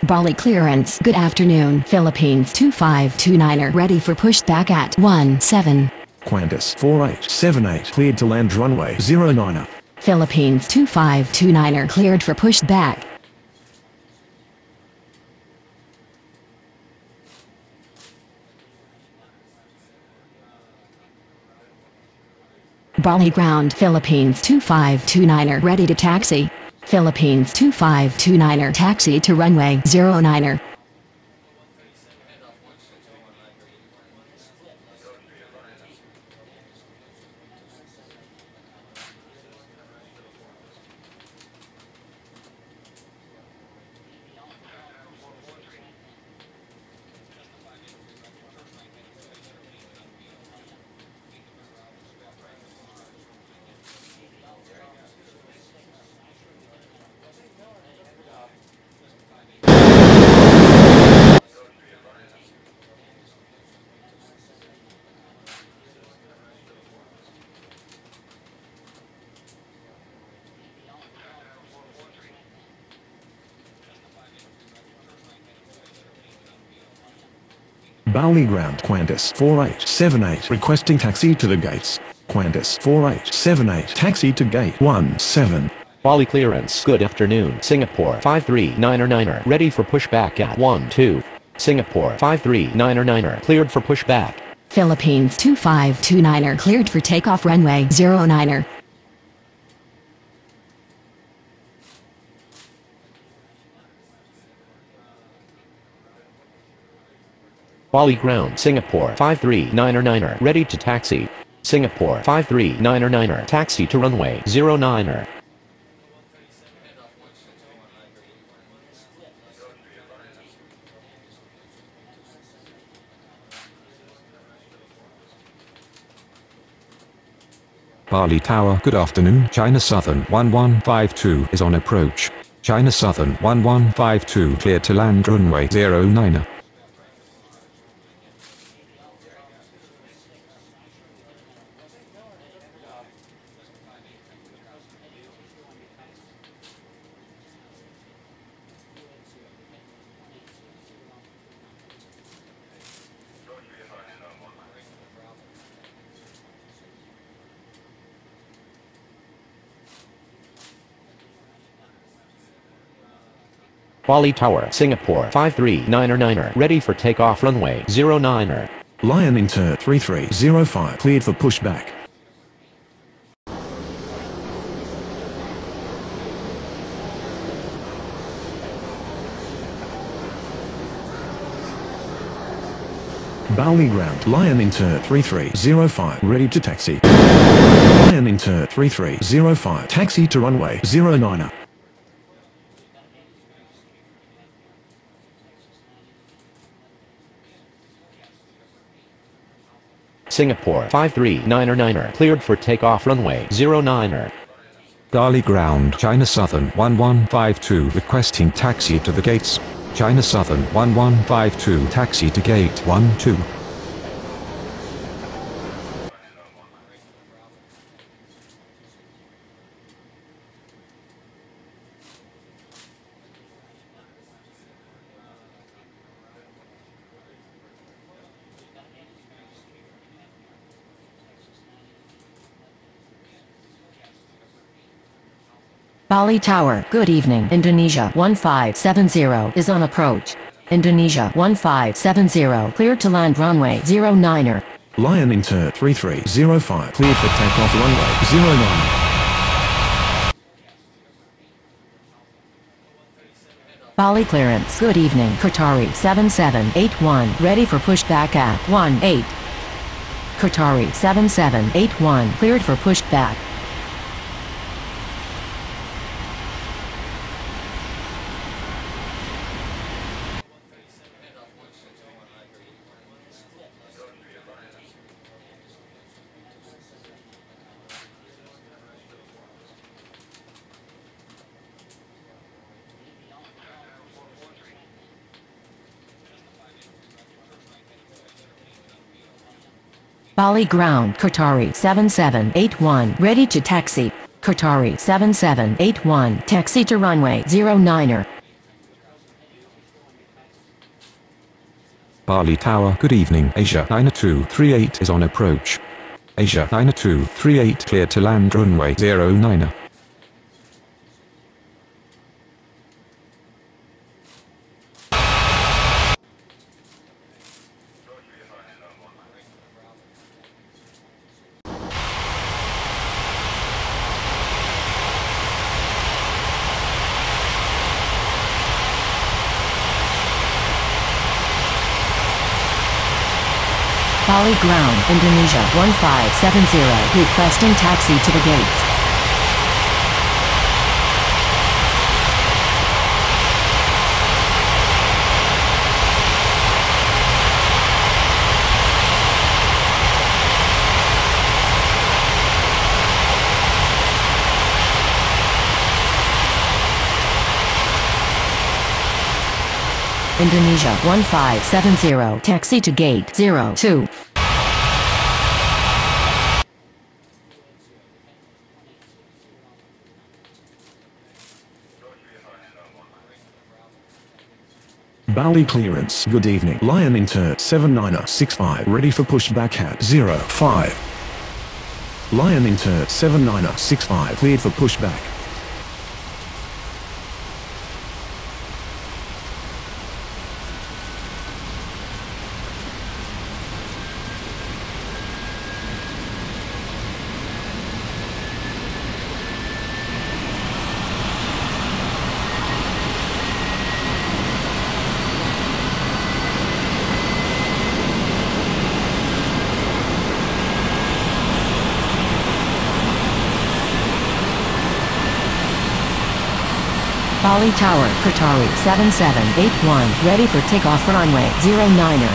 Bali clearance. Good afternoon. Philippines 2529er ready for pushback at 17. Qantas 4878 cleared to land runway 09er. Philippines 2529er cleared for pushback. Bali ground. Philippines 2529er ready to taxi. Philippines 2529er taxi to runway 09er. Bali ground. Qantas 4878 requesting taxi to the gates. Qantas 4878 taxi to gate 17. Bali clearance. Good afternoon. Singapore 539er ready for pushback at 12. Singapore 539er cleared for pushback. Philippines 2529er cleared for takeoff runway 09er. Bali ground. Singapore 539er ready to taxi. Singapore 539er taxi to runway 09er. Bali Tower. Good afternoon. China Southern 1152 is on approach. China Southern 1152 cleared to land runway 09er. Bali Tower. Singapore 539er ready for takeoff runway 09er. Lion Inter 3305 cleared for pushback. Bali ground. Lion Inter 3305 ready to taxi. Lion Inter 3305 taxi to runway 09er. Singapore 539er cleared for takeoff runway 09er. Bali ground. China Southern 1152 requesting taxi to the gates. China Southern 1152 taxi to gate 12. Bali Tower. Good evening. Indonesia 1570 is on approach. Indonesia 1570 cleared to land runway 09er. Lion Inter 3305 cleared for takeoff runway 09er. Bali clearance. Good evening. Qatari 7781 ready for pushback at 18. Qatari 7781 cleared for pushback. Bali ground. Qatari 7781 ready to taxi. Qatari 7781 taxi to runway 09er. Bali Tower, good evening. Asia 9238 is on approach. Asia 9238 cleared to land runway 09. Bali ground, Indonesia 1570, requesting taxi to the gates. Indonesia 1570, taxi to gate 02. Bali clearance, good evening. Lion Inter 7965, ready for pushback at 05. Lion Inter 7965, cleared for pushback. Bali Tower, Qatari 7781, ready for takeoff runway 09er.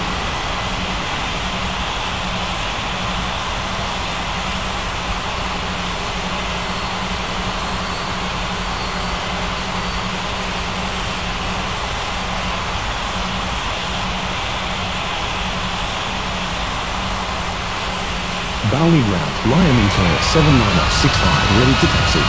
Bali ground, Lion Inter 7965, ready to taxi.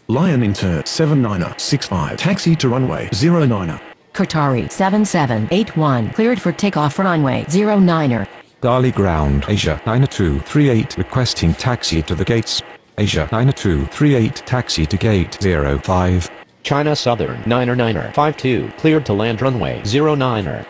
Lion Inter 7965, taxi to runway 09er. Qatari 7781, cleared for takeoff runway 09er. Bali ground, Asia 9238 requesting taxi to the gates. Asia 9238 taxi to gate 05. China Southern 9er 52, cleared to land runway 09er.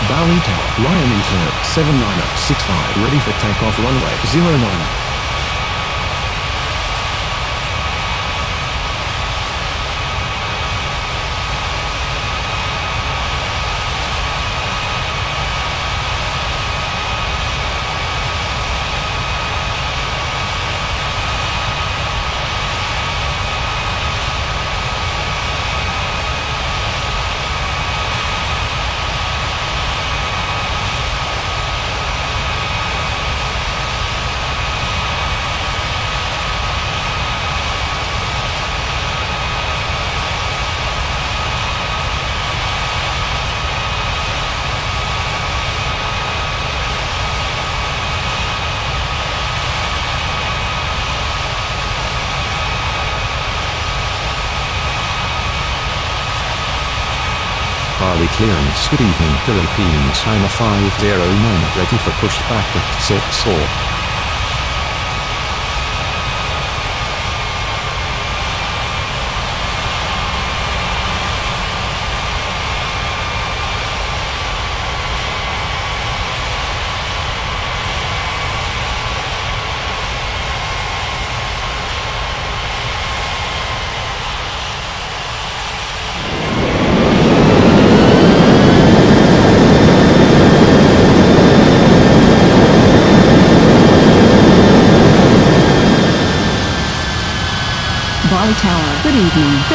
Bali Tower, Lion Inter 7965, ready for takeoff runway 09er. Bali clearance, good evening. Philippines China 509, ready for pushback at 64.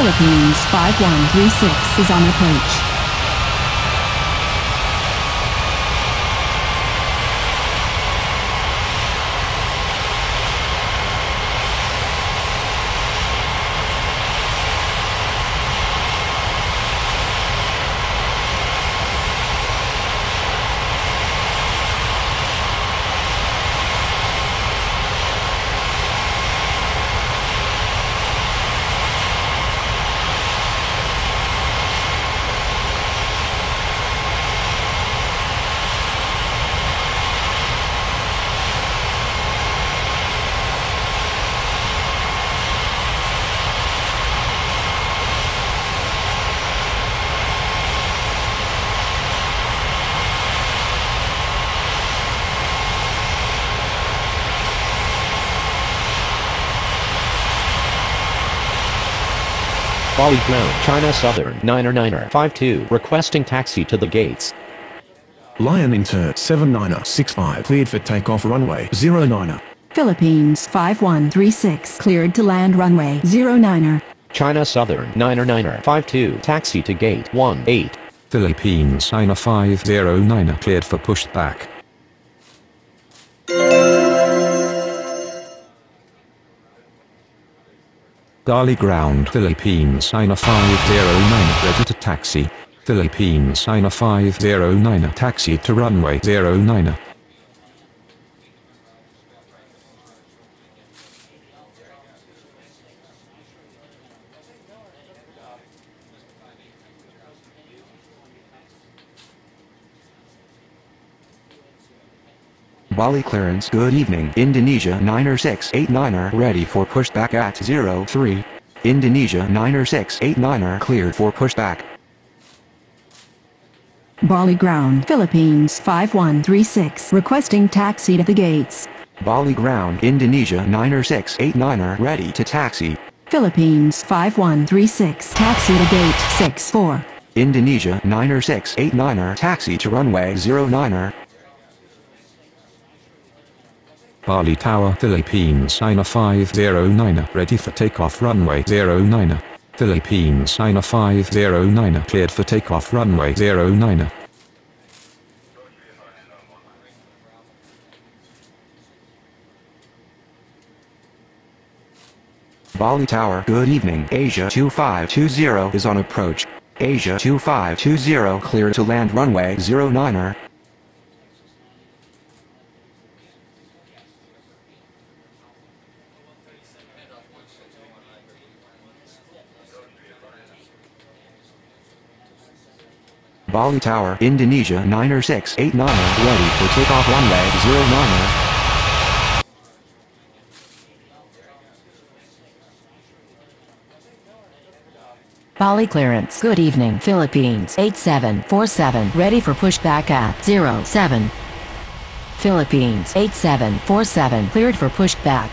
Philippines 5136 is on approach. Bali Ground, China Southern 9er52 requesting taxi to the gates. Lion Inter 7965 cleared for takeoff runway 09er. Philippines 5136 cleared to land runway 09er. China Southern 9er52 taxi to gate 18. Philippines 9509 cleared for pushback. Bali Ground, Philippines 9509 ready to taxi. Philippines 9509 taxi to runway 09er. Bali clearance. Good evening. Indonesia 9er689er ready for pushback at 03. Indonesia 9er689er cleared for pushback. Bali Ground, Philippines 5136 requesting taxi to the gates. Bali Ground, Indonesia 9er689er ready to taxi. Philippines 5136 taxi to gate 64. Indonesia 9er689er taxi to runway 09er. Bali Tower, Philippines 9509 ready for takeoff runway 09er. Philippines 9509 cleared for takeoff runway 09er. Bali Tower. Good evening. Asia 2520 is on approach. Asia 2520 cleared to land runway 09er. Bali Tower, Indonesia 9er689 ready for takeoff runway 09er. Bali clearance. Good evening. Philippines 8747 ready for pushback at 07. Philippines 8747 cleared for pushback.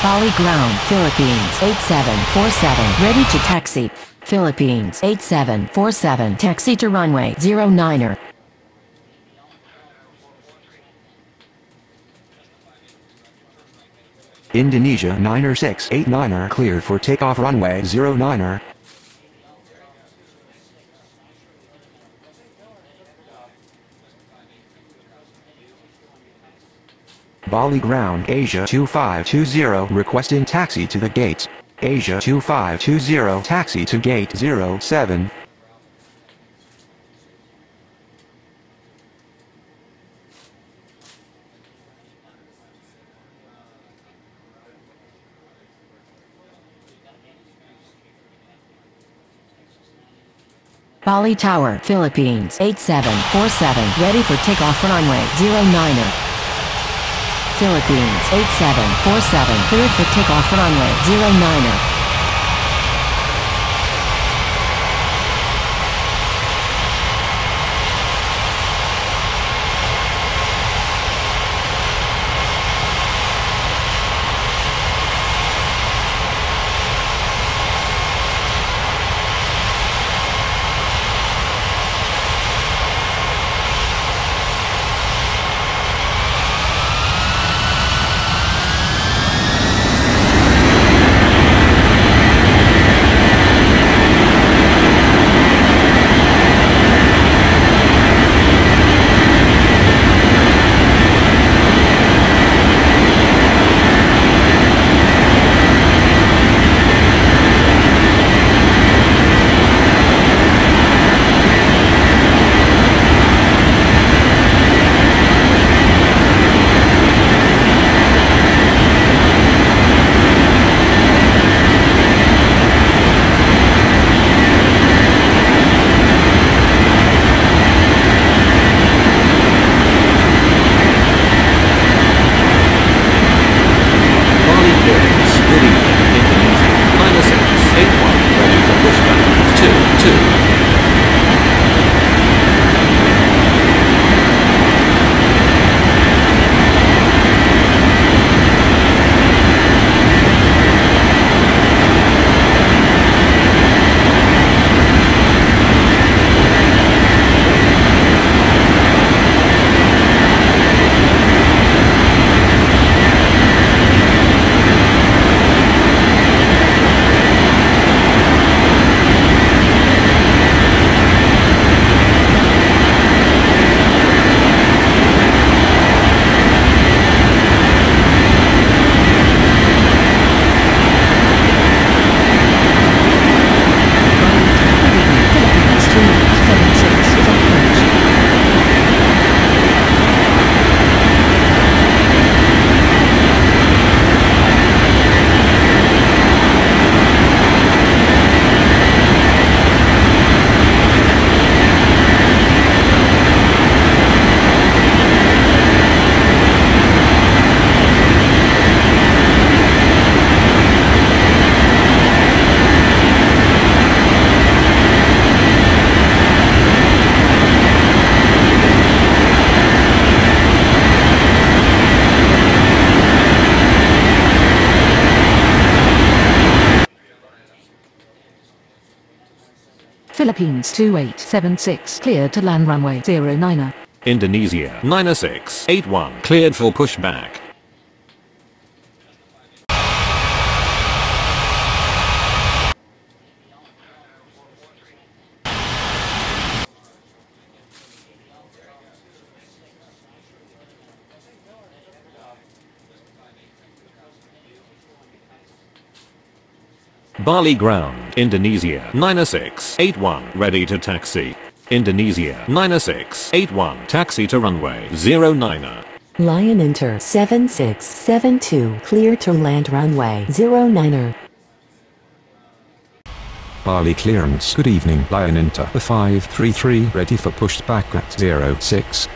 Bali Ground, Philippines 8747 ready to taxi. Philippines 8747 taxi to runway 09er. Indonesia 9er689er cleared for takeoff runway 09er. Bali Ground, Asia 2520 requesting taxi to the gates. Asia 2520 taxi to gate 07. Bali Tower, Philippines 8747, ready for takeoff for runway 09er. Philippines 8747, cleared for takeoff for runway 09er. Philippines 2876, cleared to land runway 09er. Indonesia 9681, cleared for pushback. Bali ground, Indonesia 9681, ready to taxi. Indonesia 9681, taxi to runway 09er. Lion Inter 7672, clear to land runway 09er. Bali clearance. Good evening, Lion Inter 533, ready for pushback at 06.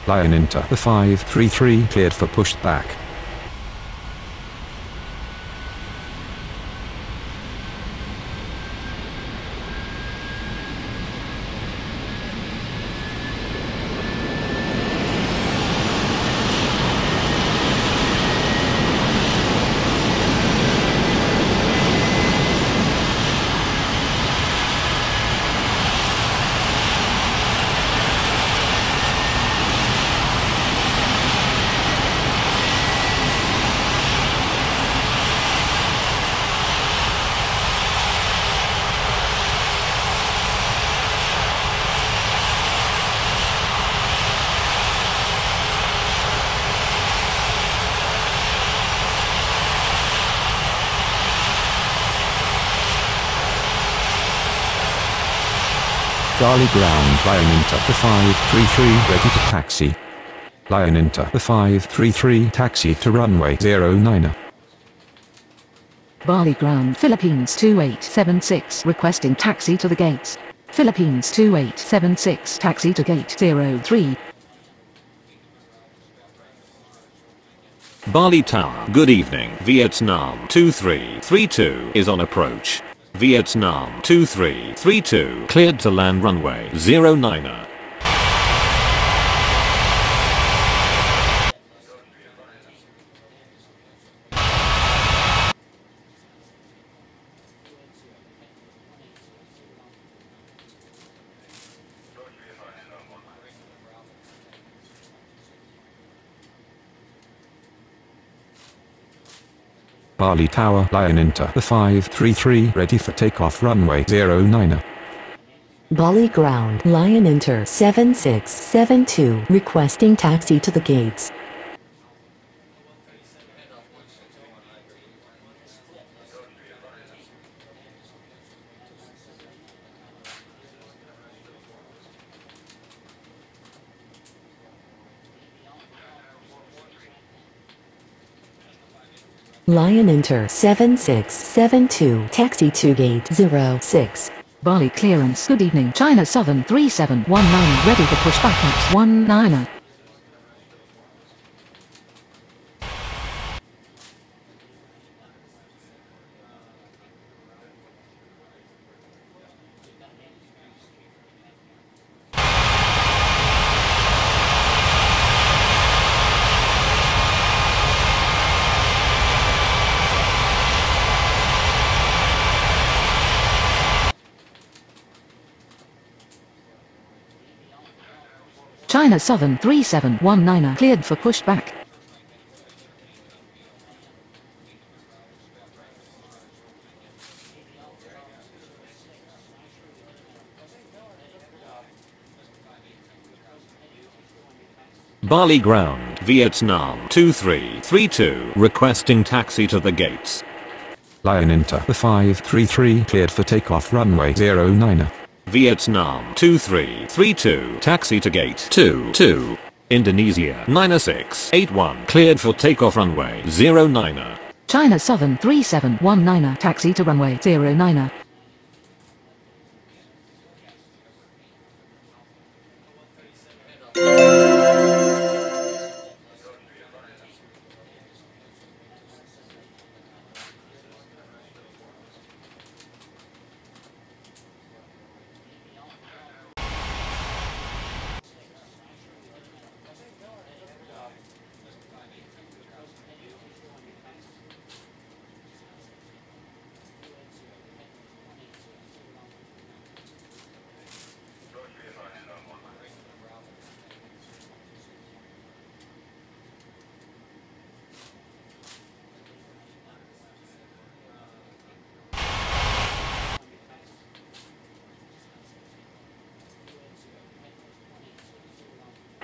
Lion Inter 533, cleared for pushback. Bali ground, Lion Inter 533, ready to taxi. Lion Inter 533, taxi to runway 09er. Bali ground, Philippines 2876, requesting taxi to the gates. Philippines 2876 taxi to gate 03. Bali Tower, good evening. Vietnam 2332 is on approach. Vietnam 2332 cleared to land runway 09er. Bali Tower, Lion Inter, the 533, ready for takeoff runway 09er. Bali ground, Lion Inter 7672, requesting taxi to the gates. Lion Inter 7672, taxi to gate 06. Bali clearance, good evening. China Southern 3719, ready for pushback at 19er. China Southern 3719, cleared for pushback. Bali ground, Vietnam 2332 requesting taxi to the gates. Lion Inter, the 533, cleared for takeoff runway 09er. Vietnam 2332 taxi to gate 22. Indonesia 9681 cleared for takeoff runway 09er. China Southern 3719, taxi to runway 09er.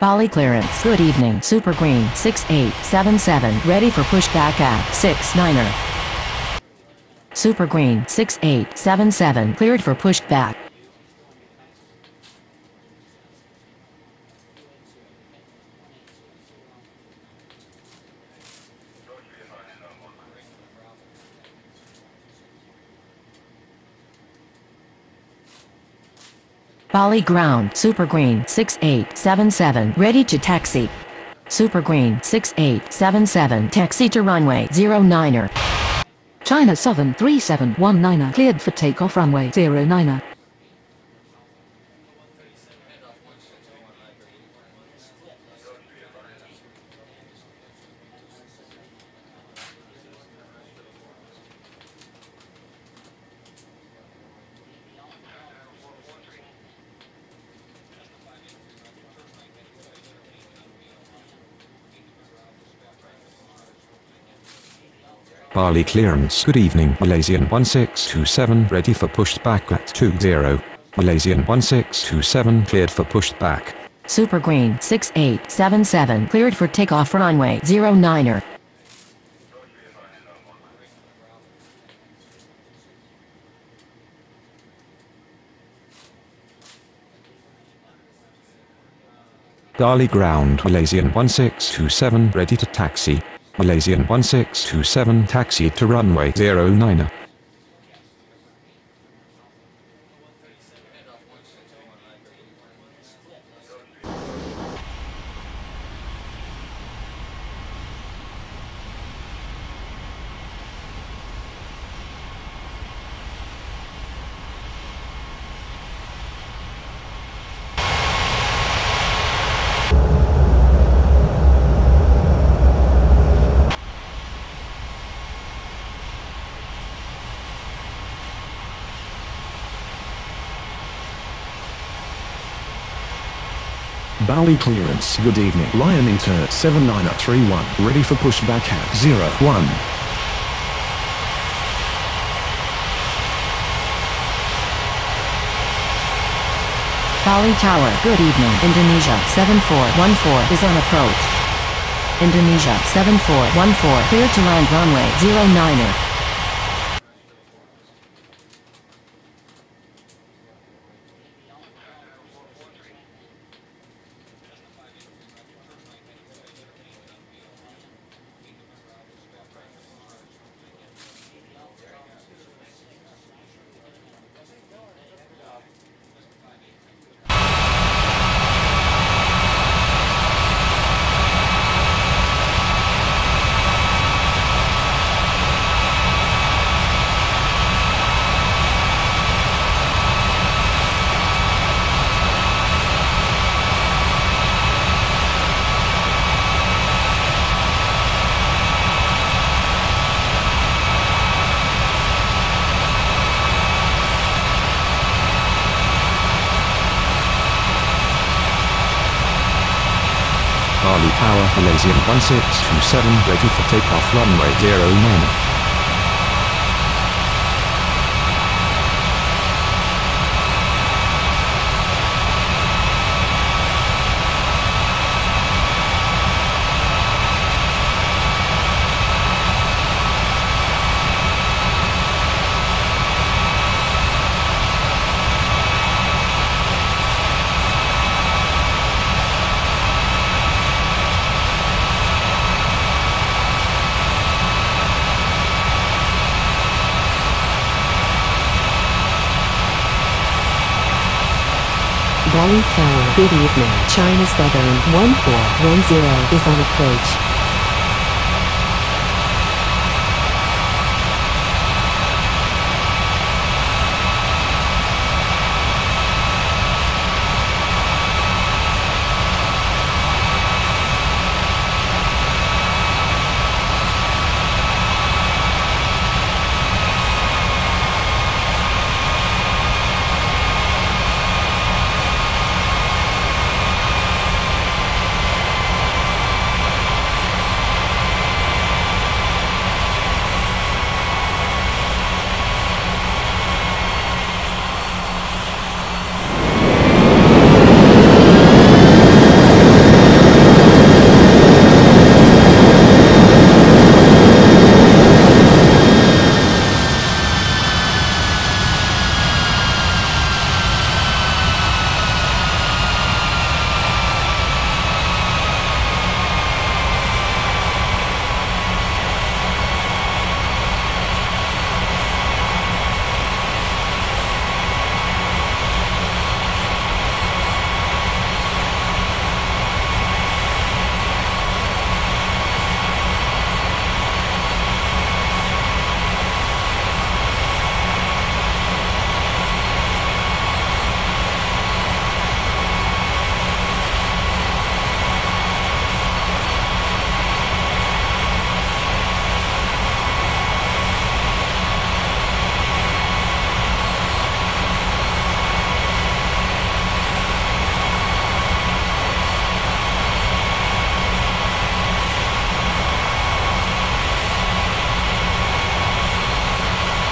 Bali clearance, good evening. Super Green 6877, ready for pushback at 69er. Super Green 6877, cleared for pushback. Bali ground, Super Green 6877, ready to taxi. Super Green 6877, taxi to runway 09er. China Southern 3719, cleared for takeoff runway 09er. Bali clearance, good evening. Malaysian 1627, ready for pushback at 20. Malaysian 1627, cleared for pushback. Super Green 6877, cleared for takeoff runway 09er. Bali ground, Malaysian 1627, ready to taxi. Malaysian 1627, taxi to runway 09er. Bali clearance. Good evening. Lion Inter 7931. Ready for pushback at 01. Bali Tower. Good evening. Indonesia 7414 is on approach. Indonesia 7414 clear to land runway 09er. Bali Tower, Malaysian 1627, ready for takeoff runway 09. Bali Tower. Good evening. China Southern 1410 is on approach.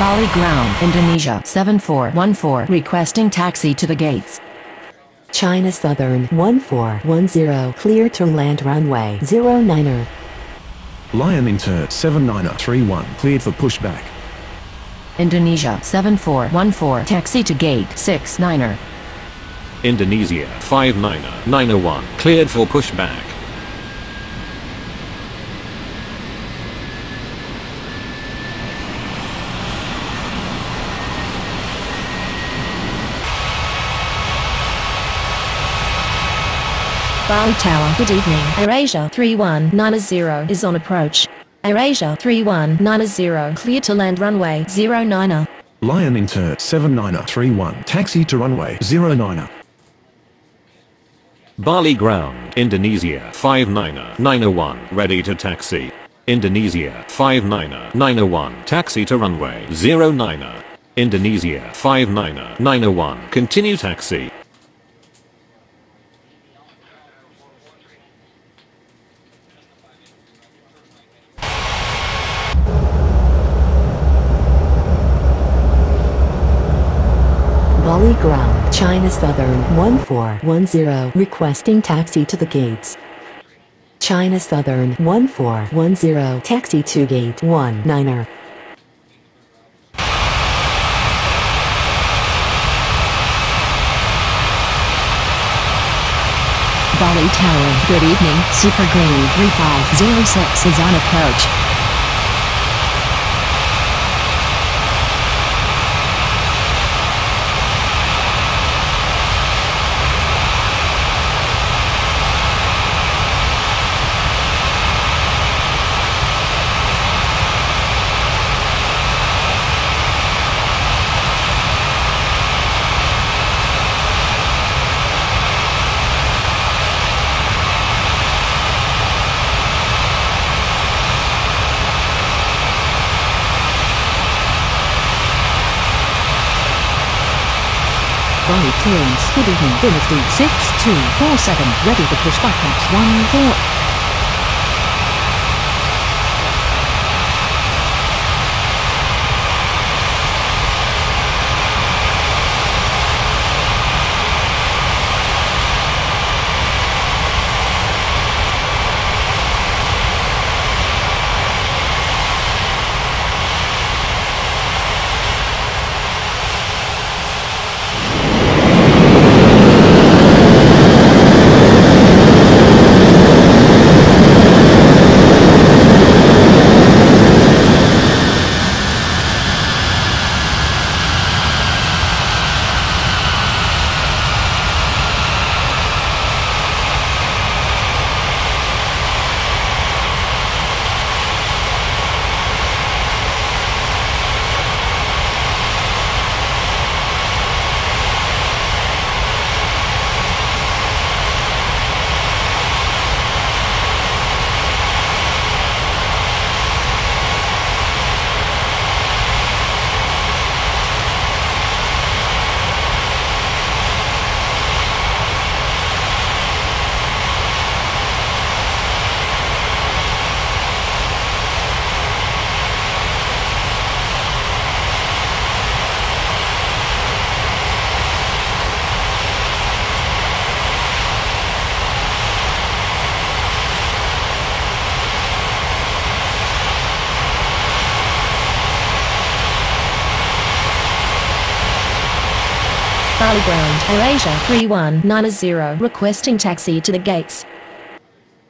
Bali ground, Indonesia 7414 requesting taxi to the gates. China Southern 1410 clear to land runway 09er. Lion Inter 7931 cleared for pushback. Indonesia 7414 taxi to gate 69er. Indonesia 59901 cleared for pushback. Bali Tower. Good evening. AirAsia 3190 is on approach. AirAsia 3190 clear to land runway 09er. Lion Inter 7931 taxi to runway 09er. Bali ground, Indonesia 59901 ready to taxi. Indonesia 59901 taxi to runway 09er. Indonesia 59901 continue taxi. Ground, China Southern 1410, requesting taxi to the gates. China Southern 1410, taxi to gate 19er. Bali Tower, good evening, Super Green 3506 is on approach. Bali clearance, good evening, Dynasty 6247, ready for pushback at 14. Bali Ground, AirAsia 3190, requesting taxi to the gates.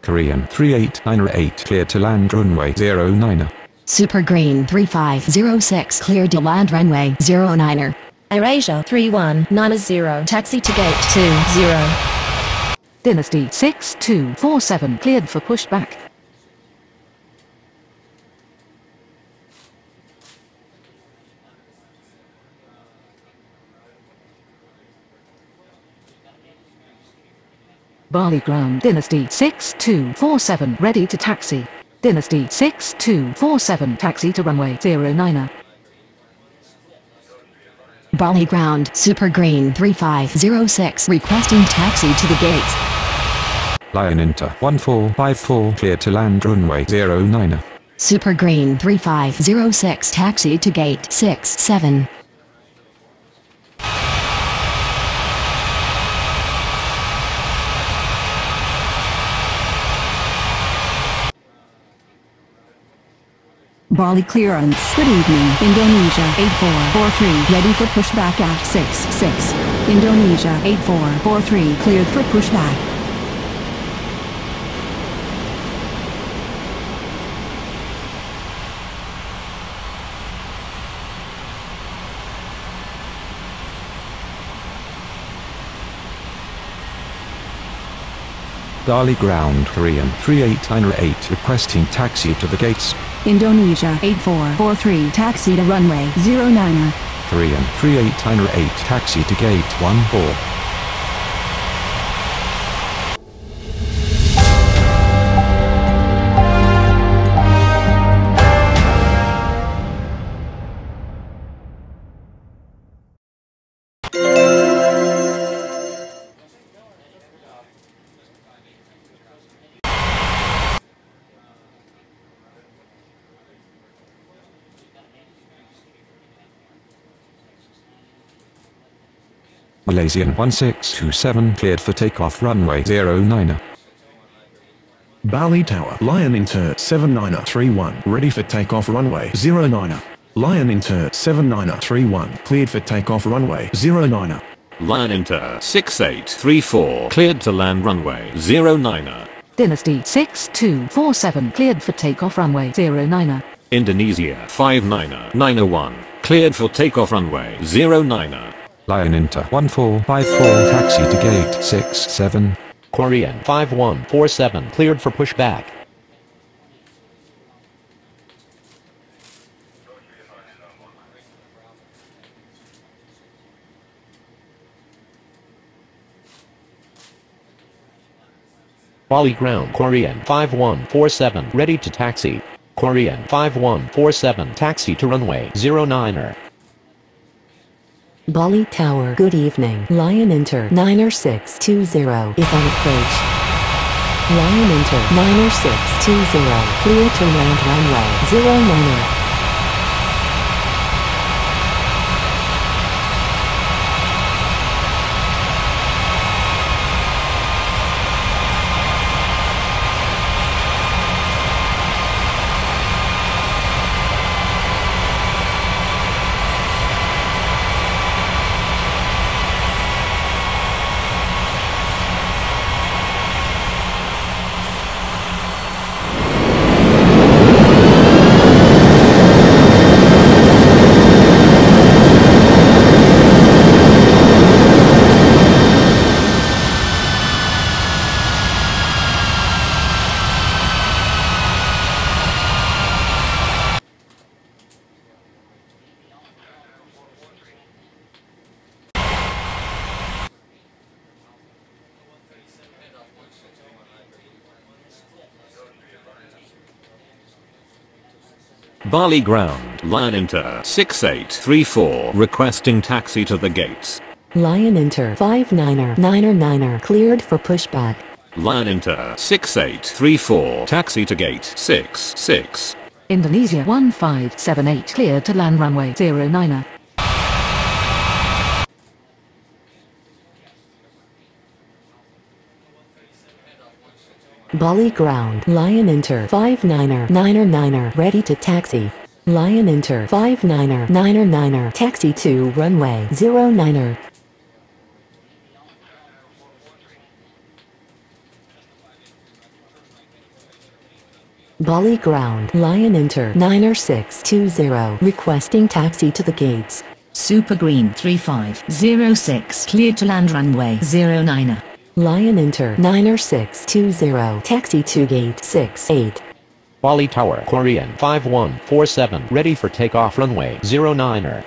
Korean 3898 cleared to land runway 09er. Super Green 3506 cleared to land runway 09er. AirAsia 3190, taxi to gate 20. Dynasty 6247 cleared for pushback. Bali Ground, Dynasty 6247 ready to taxi. Dynasty 6247 taxi to runway 09er. Bali Ground, Super Green 3506 requesting taxi to the gates. Lion Inter 1454 cleared to land runway 09er. Super Green 3506 taxi to gate 67. Bali clearance, good evening, Indonesia 8443 ready for pushback at 66. Indonesia 8443 cleared for pushback. Bali Ground Korean 3898 requesting taxi to the gates. Indonesia 8443 taxi to runway 09er. Korean 3898 taxi to gate 14. Malaysian 1627 cleared for takeoff runway 09er. Bali Tower, Lion Inter 7931, ready for takeoff runway 09er. Lion Inter 7931, cleared for takeoff runway 09er. Lion Inter 6834, cleared to land runway 09er. Dynasty 6247, cleared for takeoff runway 09er. Indonesia 59901, cleared for takeoff runway 09er. Lion Inter 1454 taxi to gate 67. Korean 5147 cleared for pushback. Bali ground Korean 5147 ready to taxi. Korean 5147 taxi to runway 09er. Bali Tower, good evening. Lion Inter 9620 is on approach. Lion Inter 9620, clear to land runway 09er. Bali ground, Lion Inter 6834, requesting taxi to the gates. Lion Inter 59er cleared for pushback. Lion Inter 6834, taxi to gate 66. Indonesia 1578, cleared to land runway 09er. Bali ground, Lion Inter 59er ready to taxi. Lion Inter 59er taxi to runway 09er. Bali ground, Lion Inter 9620 requesting taxi to the gates. Super Green 3506, cleared to land runway 09er. Lion Inter 9620 taxi to gate 68. Bali Tower Korean 5147 ready for takeoff runway 09er.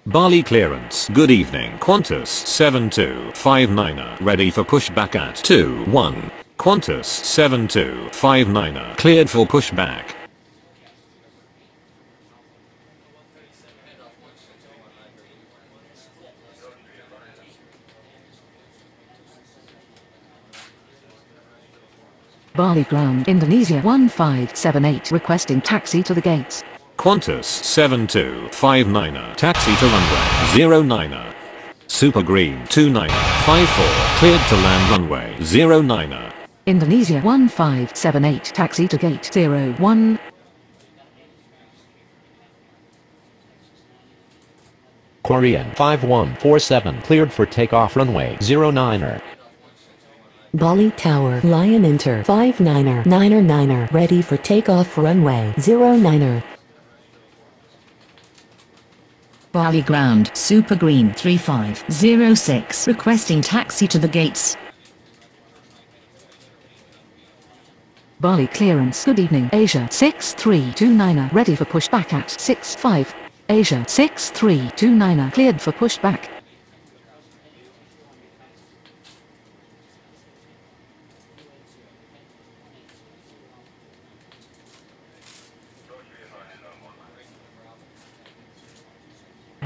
Bali clearance, good evening. Qantas 7259er, ready for pushback at 21. Qantas 7259er, cleared for pushback. Bali ground, Indonesia 1578, requesting taxi to the gates. Qantas 7259er, taxi to runway 09er. Super Green 2954, cleared to land runway 09er. Indonesia 1578, taxi to gate 01. Korean 5147 cleared for takeoff runway 09er. Bali Tower, Lion Inter 59er ready for takeoff runway 09er. Bali ground, Super Green 3506, requesting taxi to the gates. Bali clearance, good evening. Asia 6329er, ready for pushback at 65. Asia 6329er, cleared for pushback.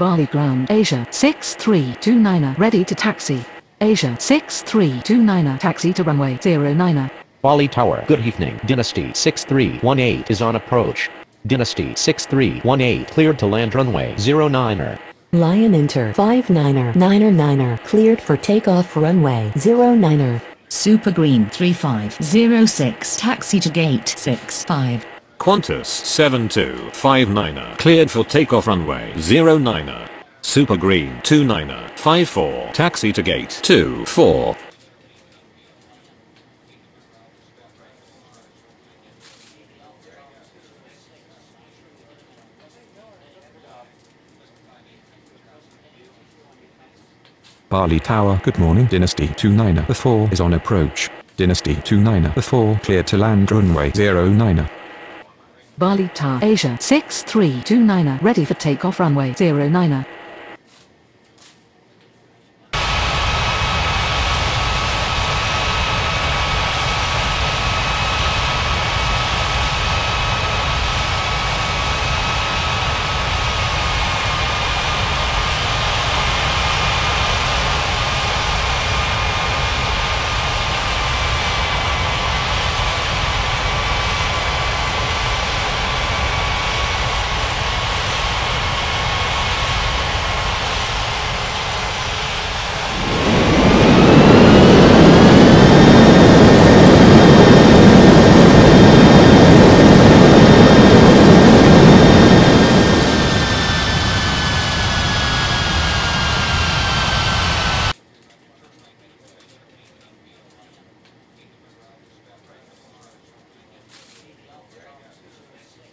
Bali ground, Asia 6329er, ready to taxi. Asia 6329er, taxi to runway 09er. Bali Tower, good evening. Dynasty 6318 is on approach. Dynasty 6318 cleared to land runway 09er. Lion Inter 59er 9er cleared for takeoff runway 09er. Super Green 3506 taxi to gate 65. Qantas 7259er cleared for takeoff runway 09er. Super Green 29er 54 taxi to gate 24. Bali Tower, good morning. Dynasty 29er the 4 is on approach. Dynasty 29er the 4 cleared to land runway 09er. Bali Tower, Asia 6329er ready for takeoff runway 09er.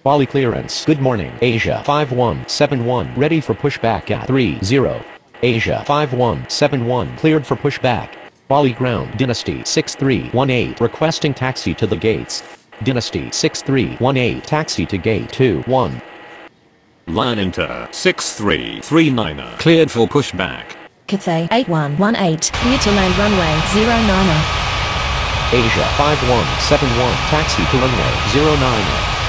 Bali clearance. Good morning. Asia 5171 ready for pushback at 30. Asia 5171 cleared for pushback. Bali ground. Dynasty 6318 requesting taxi to the gates. Dynasty 6318 taxi to gate 21. Lion Inter 6339er cleared for pushback. Cathay 8118 clear to land runway 09er. Asia 5171 taxi to runway 09er.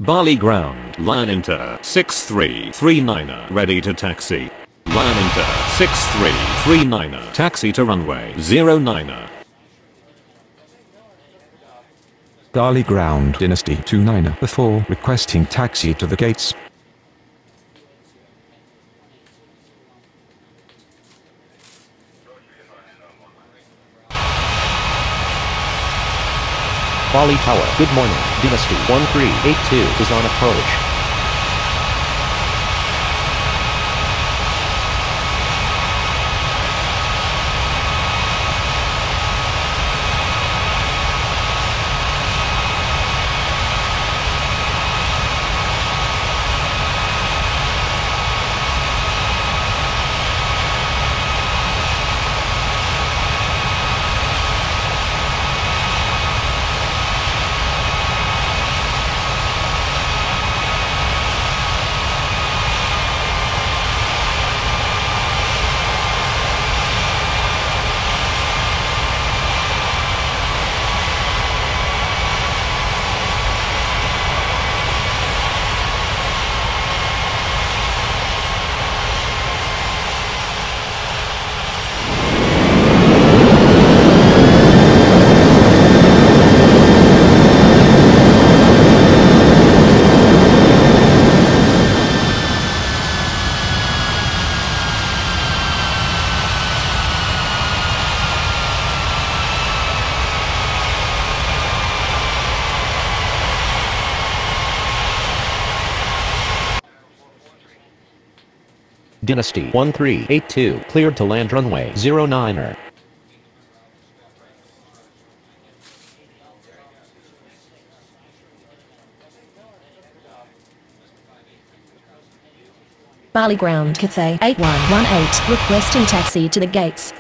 Bali ground. Lion Inter 6339er ready to taxi. Lion Inter 6339er taxi to runway 09er. Bali ground. Dynasty 29er the 4 requesting taxi to the gates. Bali Tower. Good morning. Dynasty 1382 is on approach. Dynasty 1382 cleared to land runway 09er. Bali Ground, Cathay 8118, requesting taxi to the gates.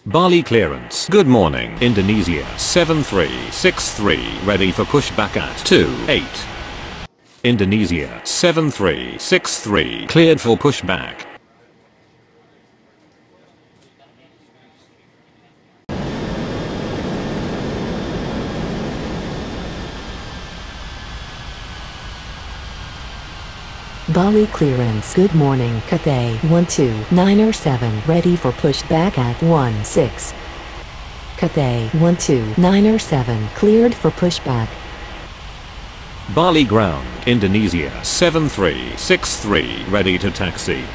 Bali clearance. Good morning. Indonesia 7363 ready for pushback at 28. Indonesia 7363 cleared for pushback. Bali clearance. Good morning. Cathay 12907 ready for pushback at 16. Cathay 12907 cleared for pushback. Bali ground. Indonesia 7363 ready to taxi.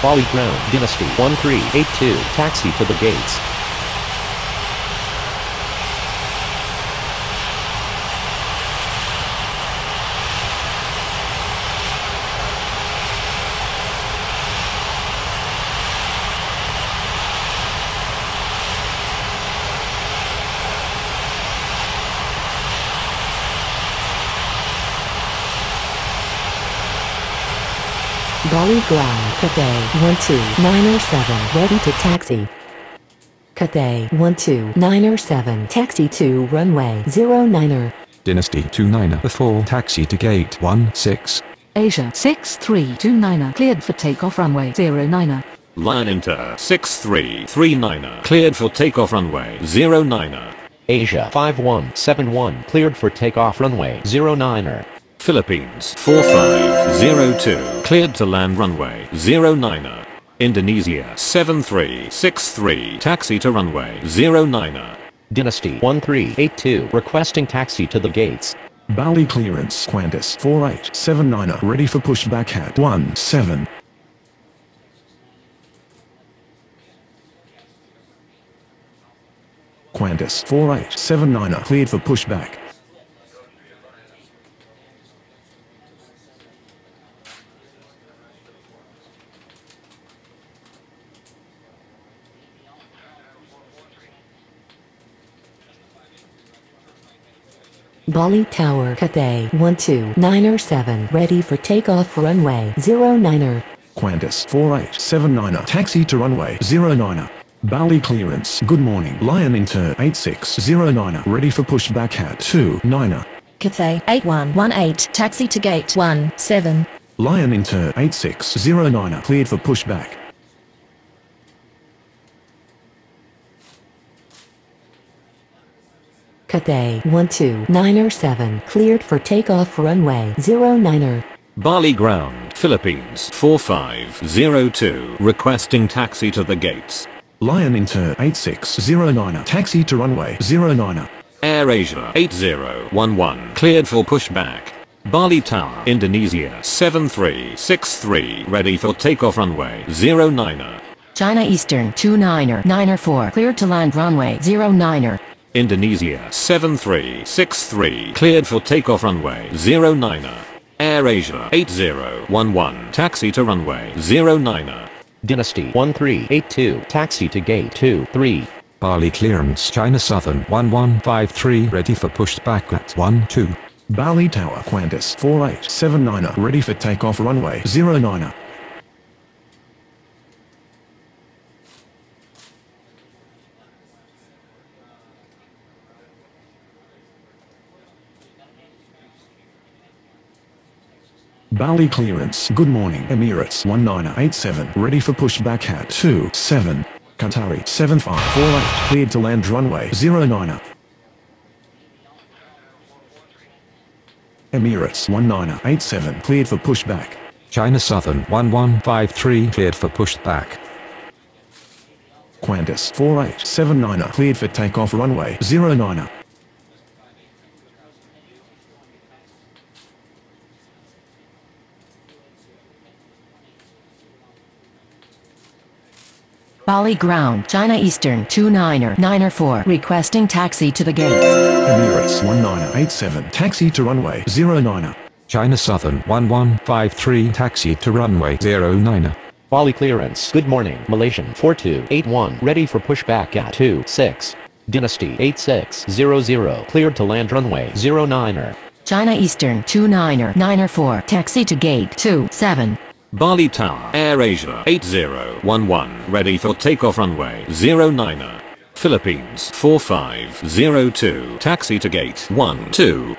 Bali ground. Dynasty 1382 taxi to the gates. Bali ground. Cathay 12907 ready to taxi. Cathay 12907 taxi to runway 09er. Dynasty 2904 taxi to gate 16. Asia 6329 cleared for takeoff runway 09er. Lion Inter 6339 cleared for takeoff runway 09er. Asia 5171 cleared for takeoff runway 09er. Philippines 4502 cleared to land runway 09er. Indonesia 7363 taxi to runway 09er. Dynasty 1382 requesting taxi to the gates. Bali clearance. Qantas 4879 ready for pushback at 17. Qantas 4879 cleared for pushback. Bali Tower. Cathay 12907 ready for takeoff runway 09er. Qantas 4879 taxi to runway 09er. Bali clearance. Good morning. Lion Inter 8609 ready for pushback at 29er. Cathay 8118, taxi to gate 17. Lion Inter 8609 cleared for pushback. Cathay 12907 cleared for takeoff runway 09er. Bali ground. Philippines 4502 requesting taxi to the gates. Lion Inter 8609 taxi to runway 09er. AirAsia 8011 cleared for pushback. Bali Tower. Indonesia 7363 ready for takeoff runway 09er. China Eastern 29er 9er 4 cleared to land runway 09er. Indonesia 7363 cleared for takeoff runway 09er. AirAsia 8011 taxi to runway 09er. Dynasty 1382 taxi to gate 23. Bali clearance. China Southern 1153 ready for pushback at 12. Bali Tower. Qantas 4879 ready for takeoff runway 09er. Bali clearance. Good morning. Emirates 1987. Ready for pushback at 27. Qatari 7548. Cleared to land runway 09. Emirates 1987. Cleared for pushback. China Southern 1153 cleared for pushback. Qantas 4879. Cleared for takeoff runway 09. Bali ground, China Eastern 2994 requesting taxi to the gates. Emirates 1987. Taxi to runway 09. China Southern 1153 taxi to runway 09. Bali clearance. Good morning. Malaysian 4281. Ready for pushback at 26. Dynasty 8600. Cleared to land runway 09. China Eastern 2994 taxi to gate 27. Bali Tower, AirAsia 8011, ready for takeoff runway 09. Philippines 4502, taxi to gate 12.